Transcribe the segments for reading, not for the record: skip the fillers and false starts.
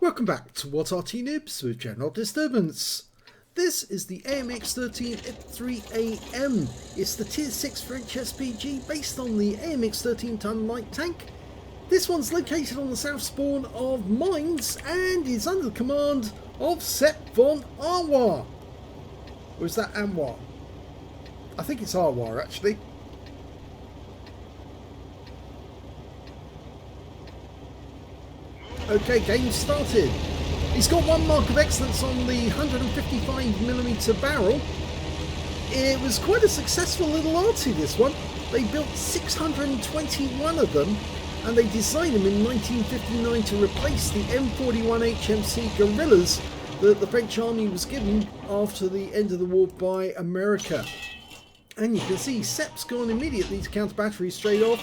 Welcome back to What Arty Noobs with General Disturbance. This is the AMX 13 F3AM. It's the Tier 6 French SPG based on the AMX 13-ton light tank. This one's located on the south spawn of Mines and is under the command of Sepp von Arwar. Or is that Anwar? I think it's Arwar actually. Okay, game started. He's got one mark of excellence on the 155mm barrel. It was quite a successful little arty, this one. They built 621 of them, and they designed them in 1959 to replace the M41 HMC Guerrillas that the French army was given after the end of the war by America. And you can see Sepp's gone immediately to counter battery straight off.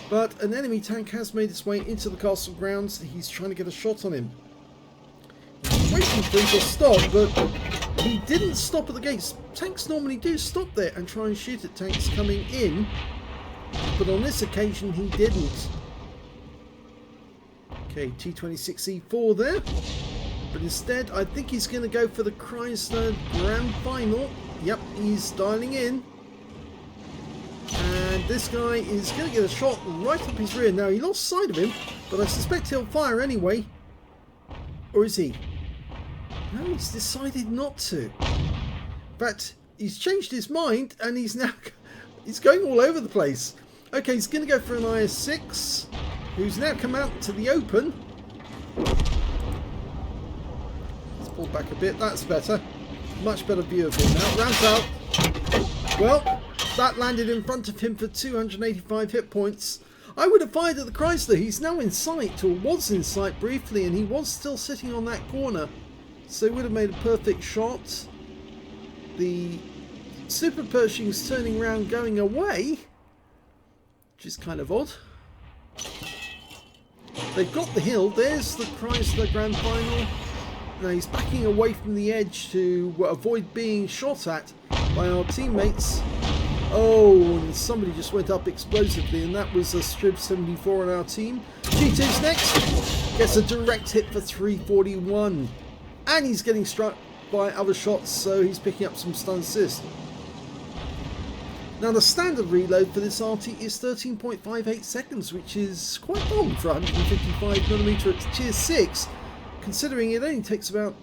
But an enemy tank has made its way into the castle grounds. He's trying to get a shot on him. He's waiting for him to stop, but he didn't stop at the gates. Tanks normally do stop there and try and shoot at tanks coming in, but on this occasion he didn't. Okay, T26E4 there. But instead, I think he's going to go for the Chrysler Grand Final. Yep, he's dialing in. And this guy is going to get a shot right up his rear. Now, he lost sight of him, but I suspect he'll fire anyway. Or is he? No, he's decided not to. In fact, he's changed his mind and he's going all over the place. Okay, he's going to go for an IS-6, who's now come out to the open. Let's pull back a bit. That's better. Much better view of him now. Rounds out. Well, that landed in front of him for 285 hit points. I would have fired at the Chrysler. He's now in sight, or was in sight briefly, and he was still sitting on that corner. So he would have made a perfect shot. The Super Pershing's turning around going away, which is kind of odd. They've got the hill. There's the Chrysler Grand Final. Now he's backing away from the edge to avoid being shot at by our teammates. Oh, and somebody just went up explosively, and that was a Strib 74 on our team. G2's next. Gets a direct hit for 341. And he's getting struck by other shots, so he's picking up some stun assist. Now the standard reload for this arty is 13.58 seconds, which is quite long for 155mm at tier 6, considering it only takes about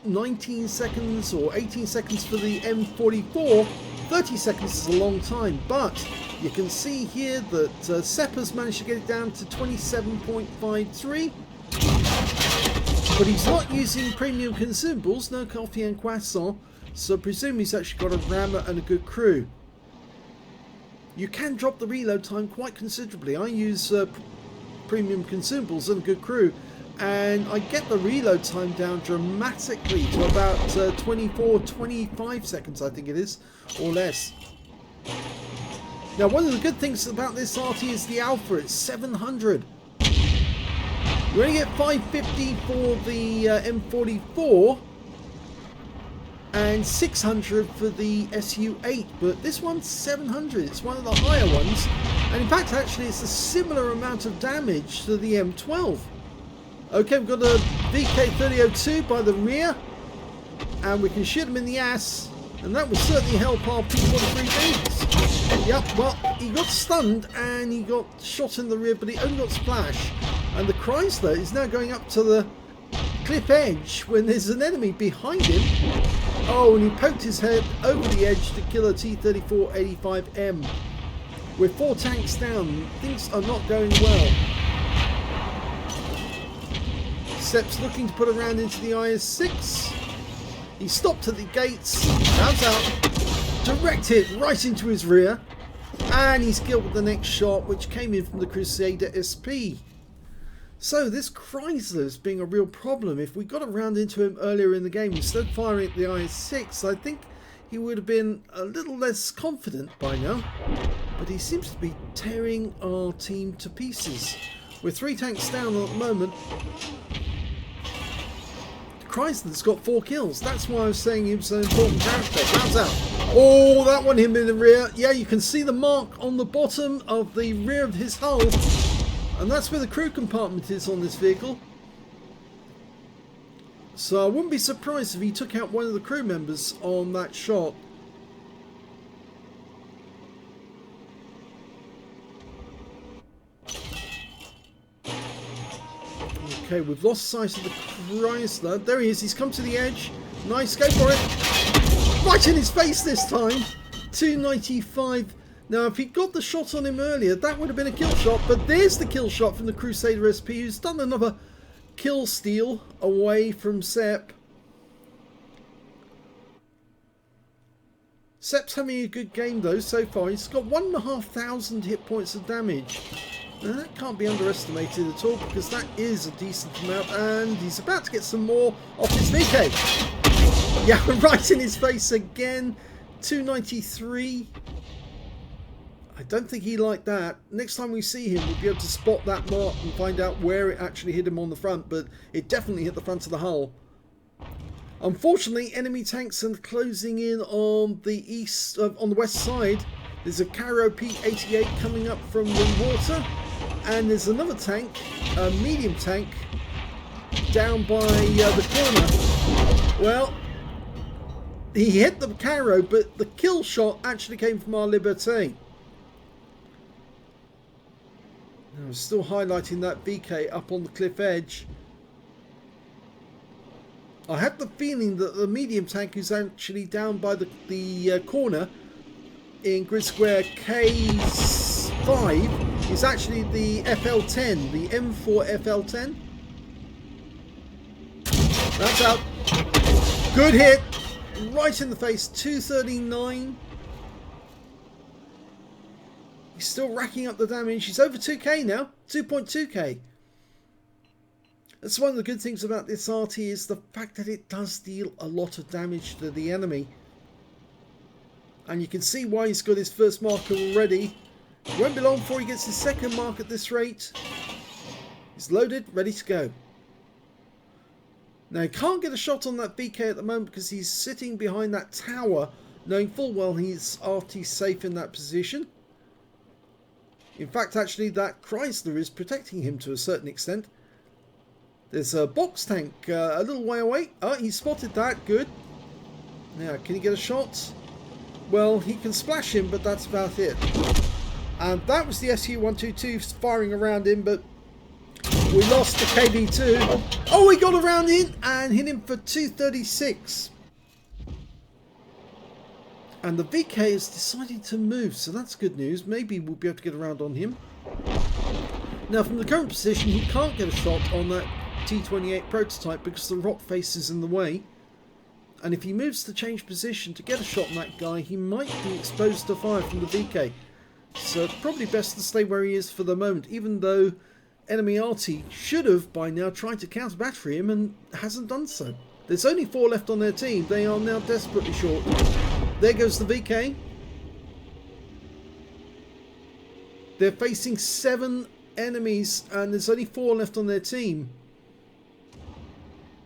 19 seconds or 18 seconds for the M44. 30 seconds is a long time, but you can see here that Sepp has managed to get it down to 27.53. But he's not using premium consumables, no coffee and croissant, so I presume he's actually got a rammer and a good crew. You can drop the reload time quite considerably. I use premium consumables and a good crew, and I get the reload time down dramatically to about 24-25 seconds, I think it is, or less. Now, one of the good things about this arty is the alpha. It's 700. You only get 550 for the M44 and 600 for the SU8, but this one's 700. It's one of the higher ones, and in fact actually it's a similar amount of damage to the M12. Okay, we've got a VK3002 by the rear, and we can shoot him in the ass, and that will certainly help our P43Bs. Yep, well, he got stunned and he got shot in the rear, but he only got splash. And the Chrysler is now going up to the cliff edge when there's an enemy behind him. Oh, and he poked his head over the edge to kill a T-34-85M. We're 4 tanks down. Things are not going well. Sepp's looking to put a round into the IS-6. He stopped at the gates, rounds out, direct hit right into his rear, and he's killed with the next shot, which came in from the Crusader SP. So this Chrysler is being a real problem. If we got a round into him earlier in the game, instead of firing at the IS-6, I think he would have been a little less confident by now. But he seems to be tearing our team to pieces. We're 3 tanks down at the moment. Chrysler's got 4 kills. That's why I was saying he was an important character. Rounds out. Oh, that one hit him in the rear. Yeah, you can see the mark on the bottom of the rear of his hull. And that's where the crew compartment is on this vehicle. So I wouldn't be surprised if he took out one of the crew members on that shot. Okay, we've lost sight of the Chrysler. There he is. He's come to the edge. Nice. Go for it. Right in his face this time. 295. Now, if he got the shot on him earlier, that would have been a kill shot. But there's the kill shot from the Crusader SP, who's done another kill steal away from Sepp. Sepp's having a good game though so far. He's got 1,500 hit points of damage. Now, that can't be underestimated at all, because that is a decent amount, and he's about to get some more off his VK. Yeah, right in his face again. 293. I don't think he liked that. Next time we see him, we'll be able to spot that mark and find out where it actually hit him on the front, but it definitely hit the front of the hull. Unfortunately, enemy tanks are closing in on the east, on the west side. There's a Caro P88 coming up from the water, and there's another tank, a medium tank, down by the corner. Well, he hit the Caro, but the kill shot actually came from our Liberté. Now, I'm still highlighting that VK up on the cliff edge. I have the feeling that the medium tank is actually down by the corner in grid square K5 is actually the FL10, the M4 FL10. That's out. Good hit. Right in the face. 239. He's still racking up the damage. He's over 2k now. 2.2k. That's one of the good things about this Arty, is the fact that it does deal a lot of damage to the enemy. And you can see why he's got his first marker already. It won't be long before he gets his second mark at this rate. He's loaded, ready to go. Now, he can't get a shot on that VK at the moment because he's sitting behind that tower, knowing full well he's Arty safe in that position. In fact, actually, that Chrysler is protecting him to a certain extent. There's a box tank a little way away. Oh, he spotted that. Good. Now, can he get a shot? Well, he can splash him, but that's about it. And that was the SU-122 firing around him, but we lost the KB2. Oh, he got around in and hit him for 236. And the VK has decided to move, so that's good news. Maybe we'll be able to get around on him. Now, from the current position, he can't get a shot on that T28 prototype because the rock face is in the way. And if he moves to change position to get a shot on that guy, he might be exposed to fire from the VK. So probably best to stay where he is for the moment, even though enemy Arty should have by now tried to counter battery him and hasn't done so. There's only 4 left on their team. They are now desperately short. There goes the VK. They're facing 7 enemies and there's only 4 left on their team.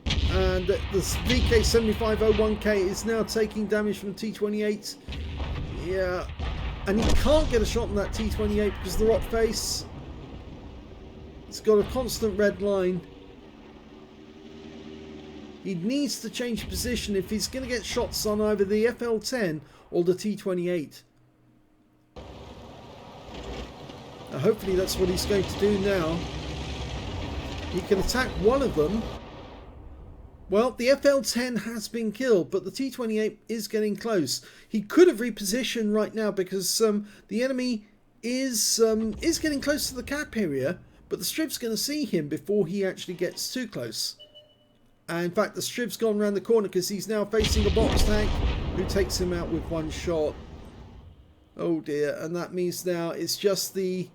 And the VK7501K is now taking damage from T28. Yeah. And he can't get a shot on that T28 because of the rock face. It's got a constant red line. He needs to change position if he's going to get shots on either the FL10 or the T28. Now hopefully that's what he's going to do now. He can attack one of them. Well, the FL10 has been killed, but the T28 is getting close. He could have repositioned right now because the enemy is getting close to the cap area, but the Strib's going to see him before he actually gets too close. And in fact, the Strib's gone around the corner because he's now facing a box tank who takes him out with 1 shot. Oh dear, and that means now it's just the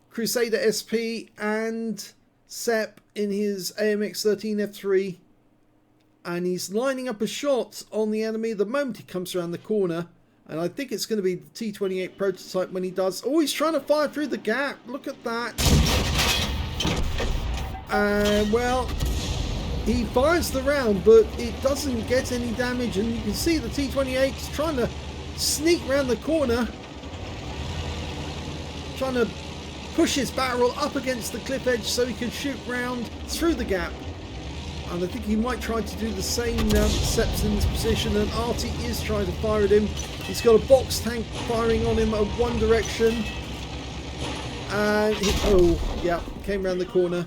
Crusader SP and Sepp in his AMX 13F3. And he's lining up a shot on the enemy the moment he comes around the corner. And I think it's going to be the T28 prototype when he does. Oh, he's trying to fire through the gap. Look at that. And, well, he fires the round, but it doesn't get any damage. And you can see the T28 is trying to sneak around the corner. Trying to push his barrel up against the cliff edge so he can shoot round through the gap. And I think he might try to do the same now that Sepp's in this position, and Arty is trying to fire at him. He's got a box tank firing on him at one direction. And oh, yeah, came around the corner.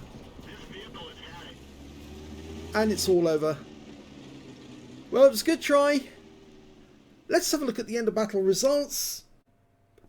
And it's all over. Well, it was a good try. Let's have a look at the end of battle results.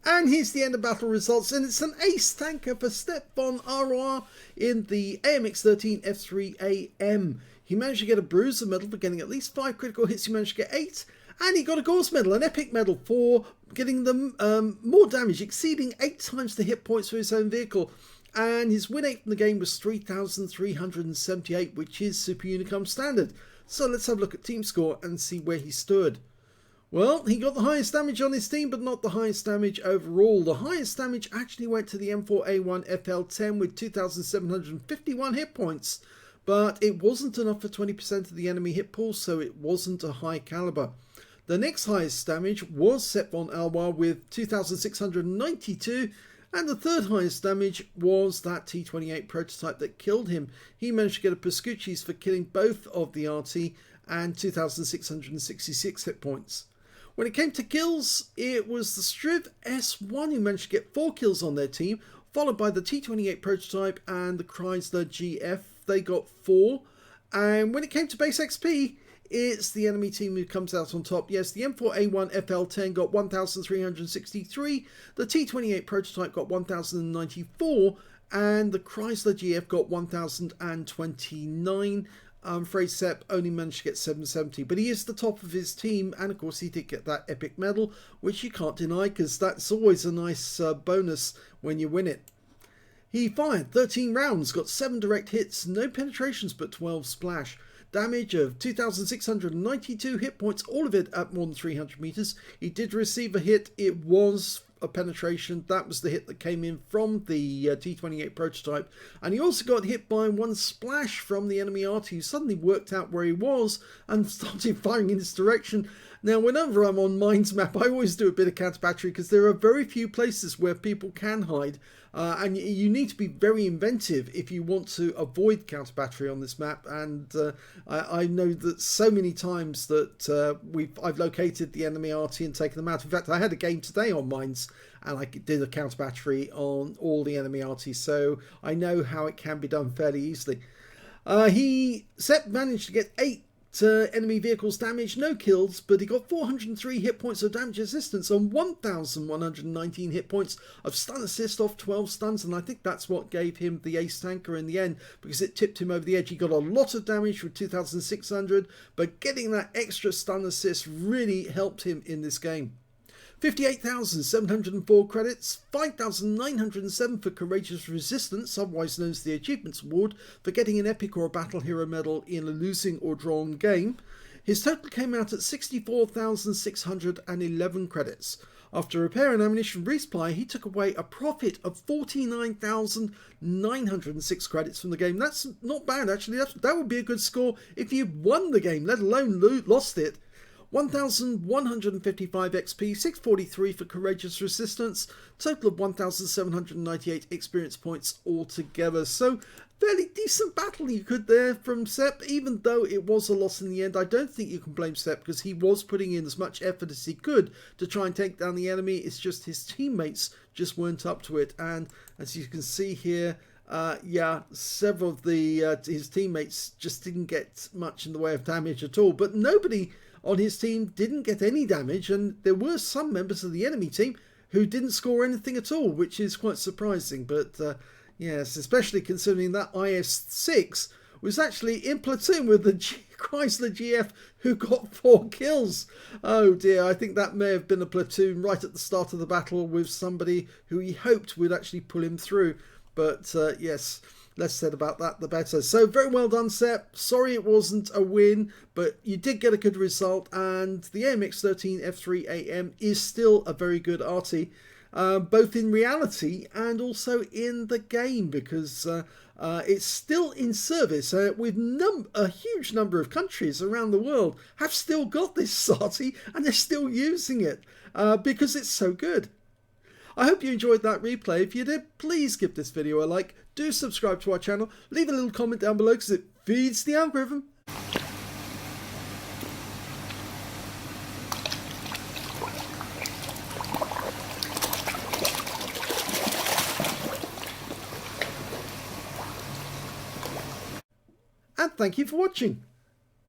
And here's the end of battle results, and it's an ace tanker for Step von Aroa in the AMX 13 F3 AM. He managed to get a bruiser medal for getting at least 5 critical hits. He managed to get 8, and he got a Gauze medal, an epic medal for getting them more damage, exceeding 8 times the hit points for his own vehicle. And his win rate from the game was 3,378, which is Super Unicom standard. So let's have a look at team score and see where he stood. Well, he got the highest damage on his team, but not the highest damage overall. The highest damage actually went to the M4A1 FL10 with 2,751 hit points, but it wasn't enough for 20% of the enemy hit pool, so it wasn't a high caliber. The next highest damage was Sepp von Aroa with 2,692, and the third highest damage was that T28 prototype that killed him. He managed to get a Pascucci's for killing both of the Arty and 2,666 hit points. When it came to kills, it was the Striv S1 who managed to get 4 kills on their team, followed by the T28 prototype and the Chrysler GF. They got 4. And when it came to base XP, it's the enemy team who comes out on top. Yes, the M4A1 FL10 got 1,363, the T28 prototype got 1,094, and the Chrysler GF got 1,029. Sepp only managed to get 770, but he is the top of his team, and of course he did get that epic medal, which you can't deny because that's always a nice bonus when you win it. He fired 13 rounds, got 7 direct hits, no penetrations but 12 splash. Damage of 2,692 hit points, all of it at more than 300 meters. He did receive a hit. It was a penetration. That was the hit that came in from the T28 prototype. And he also got hit by 1 splash from the enemy Arty, who suddenly worked out where he was and started firing in this direction. Now, whenever I'm on Mines map, I always do a bit of counter battery because there are very few places where people can hide. And you need to be very inventive if you want to avoid counter battery on this map. And I know that so many times that I've located the enemy Arty and taken them out. In fact, I had a game today on Mines and I did a counter battery on all the enemy Arty, so I know how it can be done fairly easily. Sepp managed to get 8 enemy vehicles damaged, no kills, but he got 403 hit points of damage resistance on 1,119 hit points of stun assist off 12 stuns, and I think that's what gave him the ace tanker in the end, because it tipped him over the edge. He got a lot of damage with 2,600, but getting that extra stun assist really helped him in this game. 58,704 credits, 5,907 for Courageous Resistance, otherwise known as the Achievements Award, for getting an Epic or a Battle Hero medal in a losing or drawn game. His total came out at 64,611 credits. After repair and ammunition resupply, he took away a profit of 49,906 credits from the game. That's not bad, actually. That would be a good score if you won the game, let alone lost it. 1,155 XP, 643 for Courageous Resistance, total of 1,798 experience points altogether. So, fairly decent battle you could there from Sepp, even though it was a loss in the end. I don't think you can blame Sepp because he was putting in as much effort as he could to try and take down the enemy. It's just his teammates just weren't up to it. And as you can see here, several of his teammates just didn't get much in the way of damage at all. But nobody on his team didn't get any damage, and there were some members of the enemy team who didn't score anything at all, which is quite surprising. But yes, especially considering that IS-6 was actually in platoon with the Chrysler GF, who got 4 kills. Oh dear, I think that may have been a platoon right at the start of the battle with somebody who he hoped would actually pull him through. But yes, less said about that, the better. So very well done, Sepp. Sorry it wasn't a win, but you did get a good result, and the AMX 13 F3 AM is still a very good Arty, both in reality and also in the game, because it's still in service with a huge number of countries around the world have still got this Arty, and they're still using it because it's so good. I hope you enjoyed that replay. If you did, please give this video a like. Do subscribe to our channel. Leave a little comment down below because it Feeds the algorithm. And thank you for watching.